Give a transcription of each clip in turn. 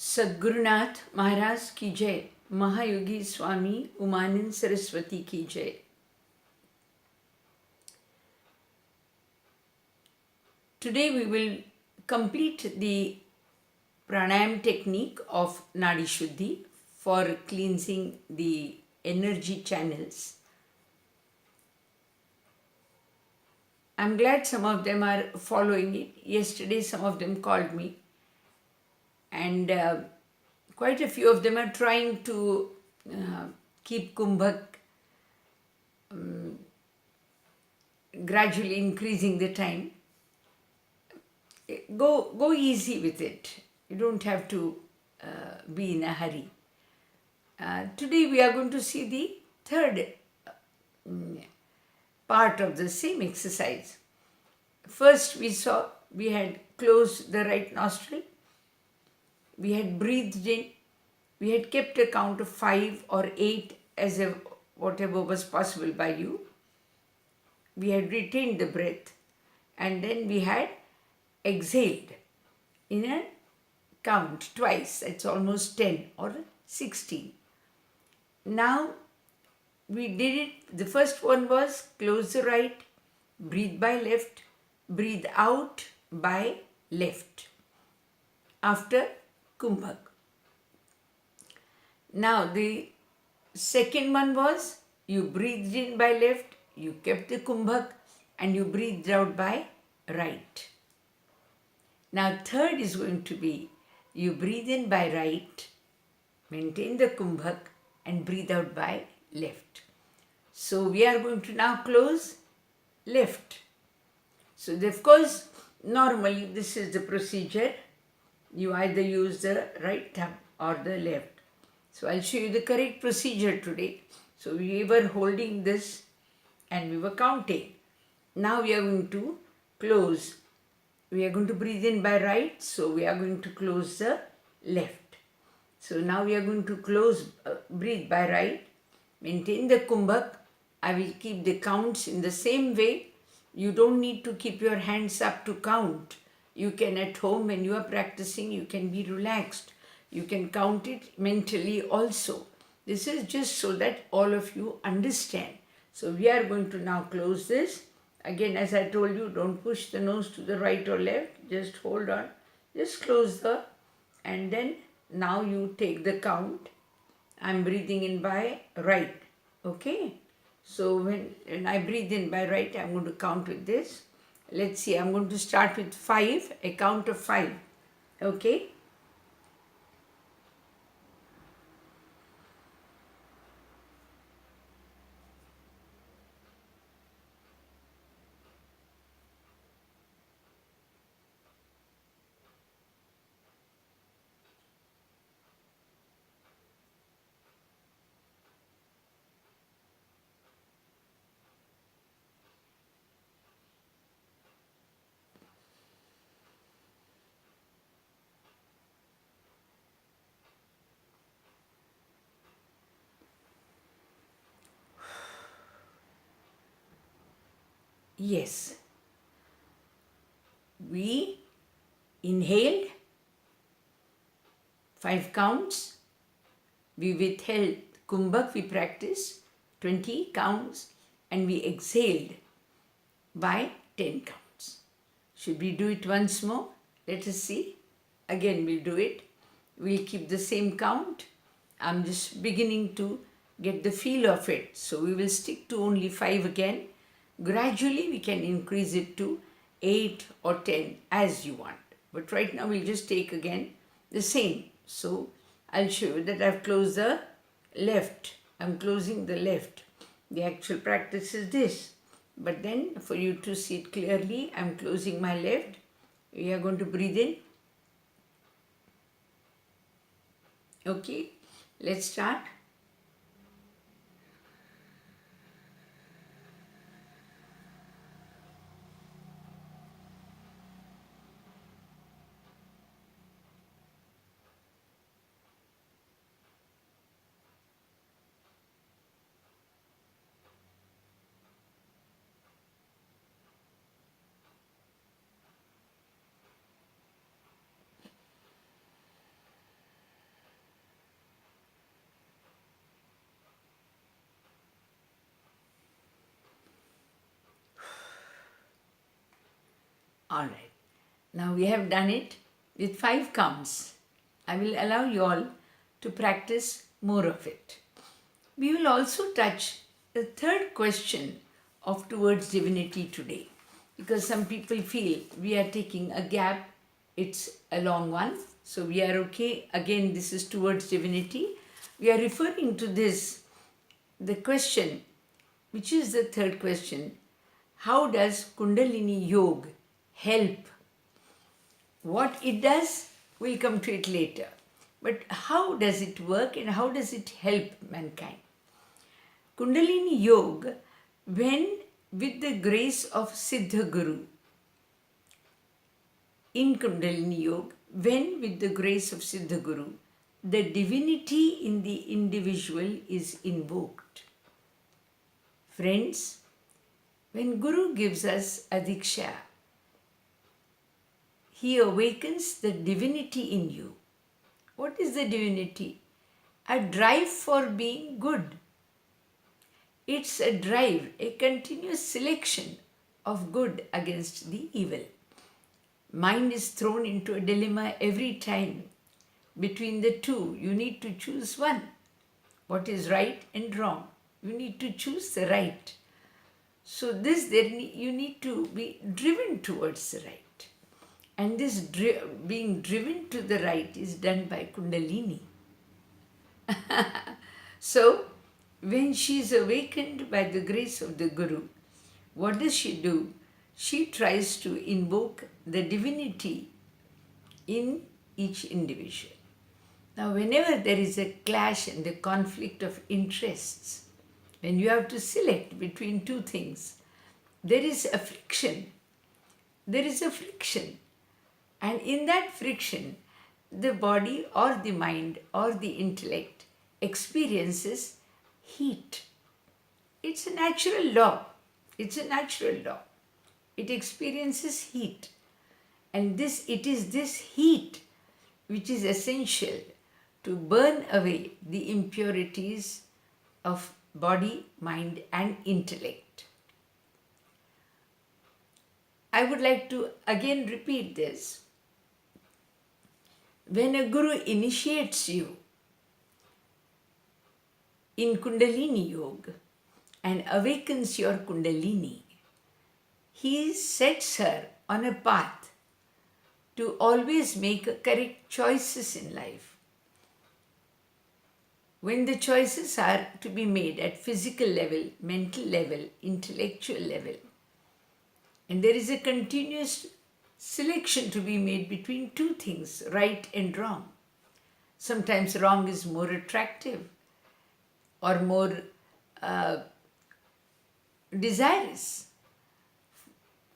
सद्गुरुनाथ महाराज की जय, महायोगी स्वामी उमानंद सरस्वती की जय। Today we will complete the Pranayam technique of Nadi Shuddhi for cleansing the energy channels. I'm glad some of them are following it. Yesterday some of them called me and quite a few of them are trying to keep Kumbhak gradually increasing the time. Go easy with it. You don't have to be in a hurry. Today we are going to see the third part of the same exercise. First we had closed the right nostril, we had breathed in, we had kept a count of 5 or 8 as a whatever was possible by you. We had retained the breath and then we had exhaled in a count twice. That's almost 10 or 16. Now we did it. The first one was close the right, breathe by left, breathe out by left after Kumbhak. Now the second one was you breathed in by left, you kept the Kumbhak and you breathed out by right. Now third is going to be you breathe in by right, maintain the Kumbhak and breathe out by left. So we are going to now close left. So of course normally this is the procedure. You either use the right thumb or the left. So I'll show you the correct procedure today. So we were holding this and we were counting. Now we are going to close. We are going to breathe in by right, so we are going to close the left. So now we are going to close, breathe by right, maintain the Kumbhak. I will keep the counts in the same way. You don't need to keep your hands up to count. You can at home when you are practicing, you can be relaxed. You can count it mentally also. This is just so that all of you understand. So we are going to now close this. Again, as I told you, don't push the nose to the right or left. Just hold on. Just close the, and then now you take the count. I'm breathing in by right. Okay. So when I breathe in by right, I'm going to count with this. Let's see, I'm going to start with 5, a count of 5. Okay. Yes. We inhaled 5 counts. We withheld Kumbhak, we practiced 20 counts and we exhaled by 10 counts. Should we do it once more? Let us see. Again we'll do it. We'll keep the same count. I'm just beginning to get the feel of it. So we will stick to only 5 again. Gradually we can increase it to 8 or 10 as you want. But right now we'll just take again the same. So I'll show you that I've closed the left. I'm closing the left. The actual practice is this. But then for you to see it clearly, I'm closing my left. We are going to breathe in. Okay, let's start. Alright. Now we have done it with 5 counts. I will allow you all to practice more of it. We will also touch the third question of Towards Divinity today, because some people feel we are taking a gap, it's a long one, so we are okay. Again, this is Towards Divinity. We are referring to this, the question, which is the third question: how does Kundalini Yoga help? What it does, we'll come to it later. But how does it work and how does it help mankind? Kundalini Yoga, when with the grace of Siddha Guru, in Kundalini Yoga, when with the grace of Siddha Guru, the divinity in the individual is invoked. Friends, when Guru gives us a Diksha, he awakens the divinity in you. What is the divinity? A drive for being good. It's a drive, a continuous selection of good against the evil. Mind is thrown into a dilemma every time. Between the two, you need to choose one. What is right and wrong? You need to choose the right. So you need to be driven towards the right. And this being driven to the right is done by Kundalini. So, when she is awakened by the grace of the Guru, what does she do? She tries to invoke the divinity in each individual. Now, whenever there is a clash and the conflict of interests, when you have to select between two things, there is a friction. There is a friction. And in that friction, the body or the mind or the intellect experiences heat. It's a natural law. It's a natural law. It experiences heat. And it is this heat which is essential to burn away the impurities of body, mind, and intellect. I would like to again repeat this. When a Guru initiates you in Kundalini Yoga and awakens your Kundalini, he sets her on a path to always make correct choices in life. When the choices are to be made at physical level, mental level, intellectual level, and there is a continuous selection to be made between two things, right and wrong. Sometimes wrong is more attractive or more desirous.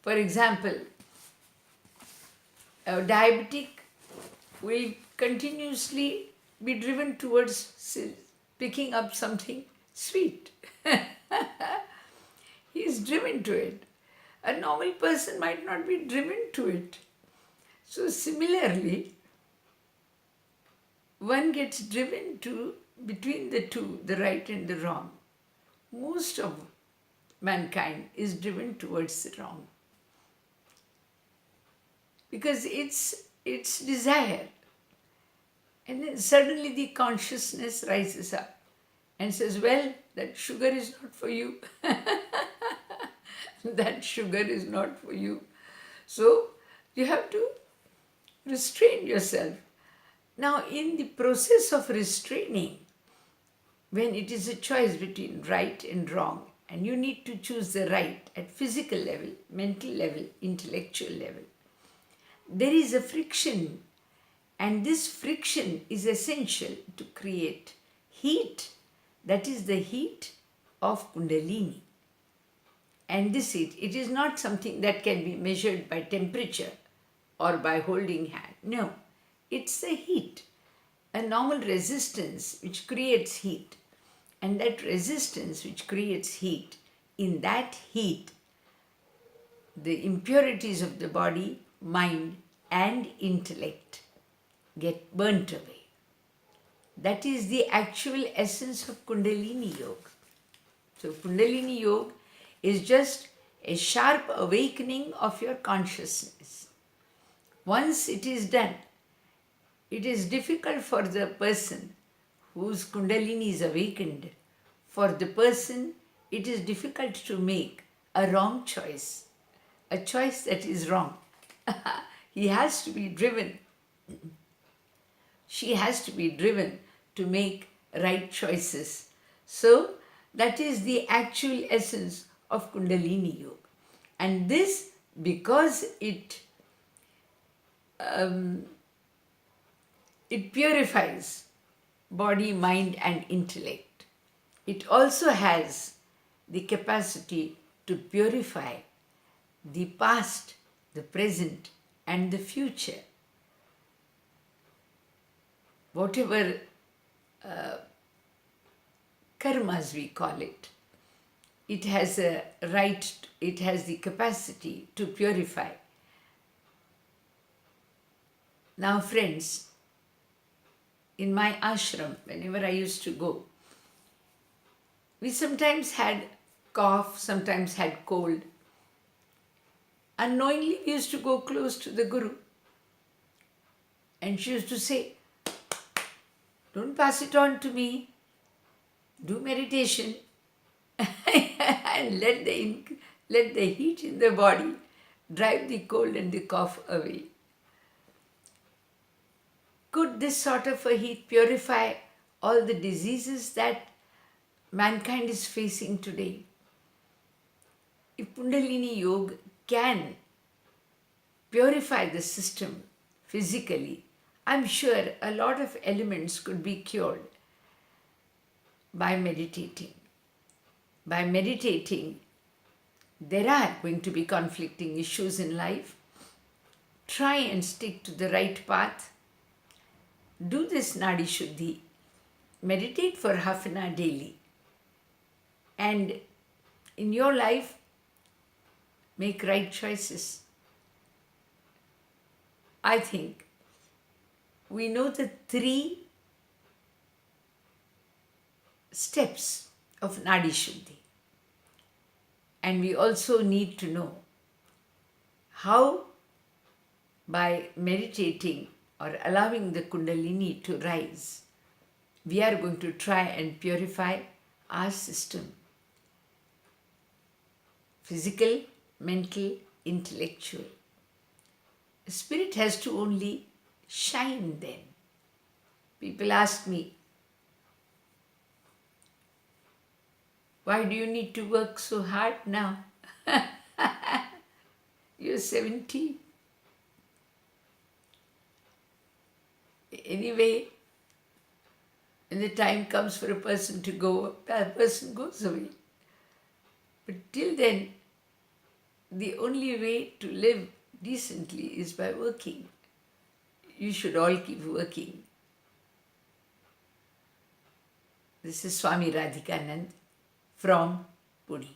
For example, a diabetic will continuously be driven towards picking up something sweet. He is driven to it. A normal person might not be driven to it. So similarly, one gets driven to between the two, the right and the wrong. Most of mankind is driven towards the wrong. Because it's desire. And then suddenly the consciousness rises up and says, well, that sugar is not for you. That sugar is not for you. So you have to restrain yourself. Now, in the process of restraining, when it is a choice between right and wrong, and you need to choose the right at physical level, mental level, intellectual level, there is a friction, and this friction is essential to create heat. That is the heat of Kundalini. And this heat, it is not something that can be measured by temperature or by holding hand. No, it's the heat, a normal resistance which creates heat. And that resistance which creates heat, in that heat, the impurities of the body, mind, and intellect get burnt away. That is the actual essence of Kundalini Yoga. So Kundalini Yoga is just a sharp awakening of your consciousness. Once it is done, it is difficult for the person whose Kundalini is awakened. For the person, it is difficult to make a wrong choice, a choice that is wrong. He has to be driven. She has to be driven to make right choices. So, that is the actual essence of Kundalini Yoga. And this, because it purifies body, mind, and intellect. It also has the capacity to purify the past, the present, and the future. Whatever karmas we call it, it has a right, it has the capacity to purify. Now, friends, in my ashram, whenever I used to go, we sometimes had cough, sometimes had cold. Unknowingly, we used to go close to the Guru. And she used to say, don't pass it on to me. Do meditation and let the heat in the body drive the cold and the cough away. Could this sort of a heat purify all the diseases that mankind is facing today? If Kundalini Yoga can purify the system physically, I'm sure a lot of elements could be cured by meditating. By meditating, there are going to be conflicting issues in life. Try and stick to the right path. Do this Nadi Shuddhi. Meditate for half an hour daily. And in your life, make right choices. I think we know the 3 steps of Nadi Shuddhi. And we also need to know how, by meditating or allowing the Kundalini to rise, we are going to try and purify our system. Physical, mental, intellectual. Spirit has to only shine then. People ask me, why do you need to work so hard now? You're 70. Anyway, when the time comes for a person to go, that person goes away. But till then, the only way to live decently is by working. You should all keep working. This is Swami Radhikanand from Pune.